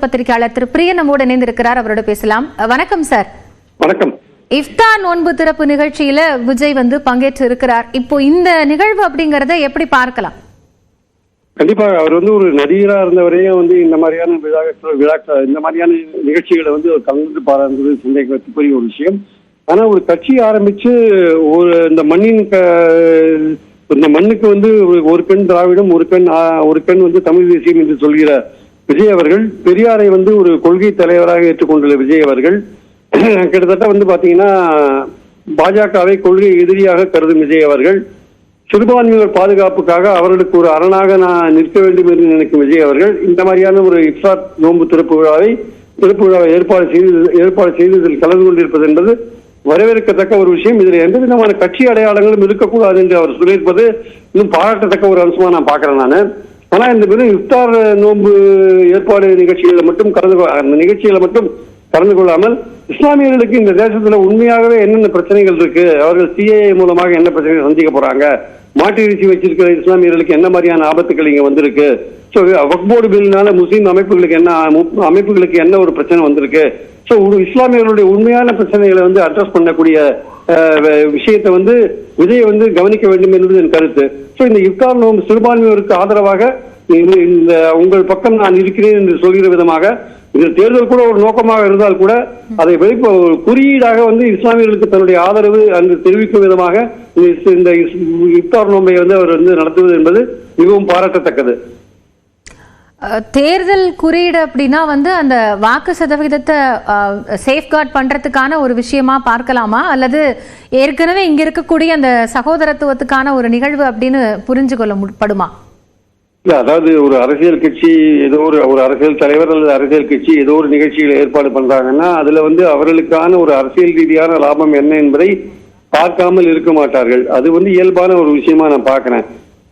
பத்திரிகையாளர் திரு பிரியன் நம்மோடு இணைந்திருக்கிறார். அவரோட பேசலாம். வணக்கம் சார். வணக்கம். இஃப்தார் நோன்பு திறப்பு நிகழ்ச்சியில விஜய் பங்கேற்று இருக்கிறார். இப்போ இந்த நிகழ்வு அப்படிங்கறத எப்படி பார்க்கலாம்? கண்டிப்பாக அவர் ஒரு நடிகரா இருந்தவரையும் இந்த மாதிரியான இந்த மாதிரியான நிகழ்ச்சிகளை கலந்து பாராட்டுறது சந்தேகத்துக்குரிய ஒரு விஷயம். ஆனா ஒரு கட்சி ஆரம்பிச்சு இந்த மண்ணுக்கு ஒரு பெண் திராவிடம், ஒரு பெண் தமிழ் தேசியம் என்று சொல்கிற விஜய் அவர்கள் பெரியாரை ஒரு கொள்கை தலைவராக ஏற்றுக்கொண்டுள்ள விஜய் அவர்கள் கிட்டத்தட்ட பாத்தீங்கன்னா பாஜகவை கொள்கை எதிரியாக கருதும் விஜய் அவர்கள் சிறுபான்மையினர் பாதுகாப்புக்காக அவர்களுக்கு ஒரு அரணாக நான் நிற்க வேண்டும் என்று நினைக்கும் விஜய் அவர்கள் இந்த மாதிரியான ஒரு இஃப்தார் நோன்பு திறப்பு விழாவை ஏற்பாடு செய்ததில் கலந்து கொண்டிருப்பது என்பது வரவேற்கத்தக்க ஒரு விஷயம். இதில் எந்த விதமான கட்சி அடையாளங்களும் இருக்கக்கூடாது என்று அவர் சொல்லியிருப்பது இன்னும் பாராட்டத்தக்க ஒரு அம்சமா நான் பாக்குறேன் நான். ஆனா இந்த இஃப்தார் நோன்பு ஏற்பாடு நிகழ்ச்சிகளை மட்டும் கலந்து கொள்ளாமல் இஸ்லாமியர்களுக்கு இந்த தேசத்துல உண்மையாகவே என்னென்ன பிரச்சனைகள் இருக்கு, அவர்கள் சிஏஏ மூலமாக என்ன பிரச்சனைகள் சந்திக்க போறாங்க, மாட்டு இறைச்சி வச்சிருக்கிற இஸ்லாமியர்களுக்கு என்ன மாதிரியான ஆபத்துக்கள் இங்க வந்திருக்கு, ஸோ வக்ஃபோர்டு பில்னால முஸ்லீம் அமைப்புகளுக்கு என்ன ஒரு பிரச்சனை வந்திருக்கு, ஸோ இஸ்லாமியர்களுடைய உண்மையான பிரச்சனைகளை அட்ரஸ் பண்ணக்கூடிய விஷயத்தை விஜய் கவனிக்க வேண்டும் என்பது என் கருத்து. ஸோ இந்த இஃப்தார் நோன்பு சிறுபான்மையோருக்கு ஆதரவாக இந்த உங்கள் பக்கம் நான் இருக்கிறேன் என்று சொல்கிற விதமாக இதில் தேர்தல் கூட ஒரு நோக்கமாக இருந்தால் கூட அதை குறியீடாக இஸ்லாமியர்களுக்கு தன்னுடைய ஆதரவு அங்கு தெரிவிக்கும் விதமாக இந்த இஃப்தார் நோன்பை அவர் நடத்துவது என்பது மிகவும் பாராட்டத்தக்கது. தேர்தல் குறியீடு அப்படின்னா அந்த வாக்கு சதவீதத்தை சேஃப்கார்ட் பண்றதுக்கான ஒரு விஷயமா பார்க்கலாமா, அல்லது ஏற்கனவே இங்க இருக்கக்கூடிய அந்த சகோதரத்துவத்துக்கான ஒரு நிகழ்வு அப்படின்னு புரிஞ்சு கொள்ளப்படுமா? இல்ல, அதாவது ஒரு அரசியல் கட்சி ஏதோ ஒரு அரசியல் தலைவர் அல்லது அரசியல் கட்சி ஏதோ ஒரு நிகழ்ச்சிகளை ஏற்பாடு பண்றாங்கன்னா அதுல அவர்களுக்கான ஒரு அரசியல் ரீதியான லாபம் என்ன என்பதை பார்க்காமல் இருக்க மாட்டார்கள். அது இயல்பான ஒரு விஷயமா நான் பாக்குறேன்.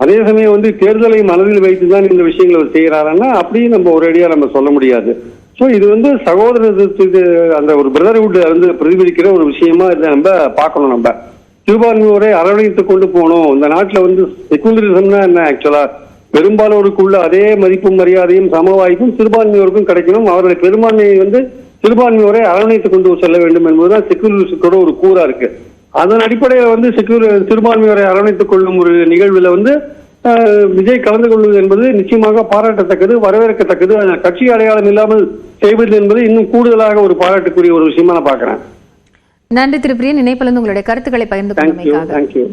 அதே சமயம் தேர்தலை மனதில் வைத்துதான் இந்த விஷயங்களை செய்யறாருன்னா அப்படியே நம்ம ஒரேடியா நம்ம சொல்ல முடியாது. ஸோ இது சகோதரத்துக்கு அந்த ஒரு பிரதர்ஹுட் பிரதிபலிக்கிற ஒரு விஷயமா இதை நம்ம பார்க்கணும். நம்ம சிறுபான்மையோரை அரவணைத்து கொண்டு போகணும். இந்த நாட்டுல செகுலரிசம்னா என்ன, ஆக்சுவலா பெரும்பாலோருக்குள்ள அதே மதிப்பும் மரியாதையும் சம வாய்ப்பும் சிறுபான்மையோருக்கும் கிடைக்கணும். அவர்களுடைய பெரும்பான்மையை சிறுபான்மையோரை அரவணைத்து கொண்டு செல்ல வேண்டும் என்பதுதான் செகுலரிசத்தோட ஒரு கூறா இருக்கு. அதன் அடிப்படையில் சிறுபான்மையோரை அரவணைத்துக் கொள்ளும் ஒரு நிகழ்வுல விஜய் கலந்து கொள்வது என்பது நிச்சயமாக பாராட்டத்தக்கது, வரவேற்கத்தக்கது. கட்சி அடையாளம் இல்லாமல் செய்வது என்பது இன்னும் கூடுதலாக ஒரு பாராட்டுக்குரிய ஒரு விஷயமா நான் பாக்குறேன். நன்றி திரு பிரியன். இணைப்பிலிருந்து உங்களுடைய கருத்துக்களை பகிர்ந்து கொண்டமைக்காக. தேங்க்யூ.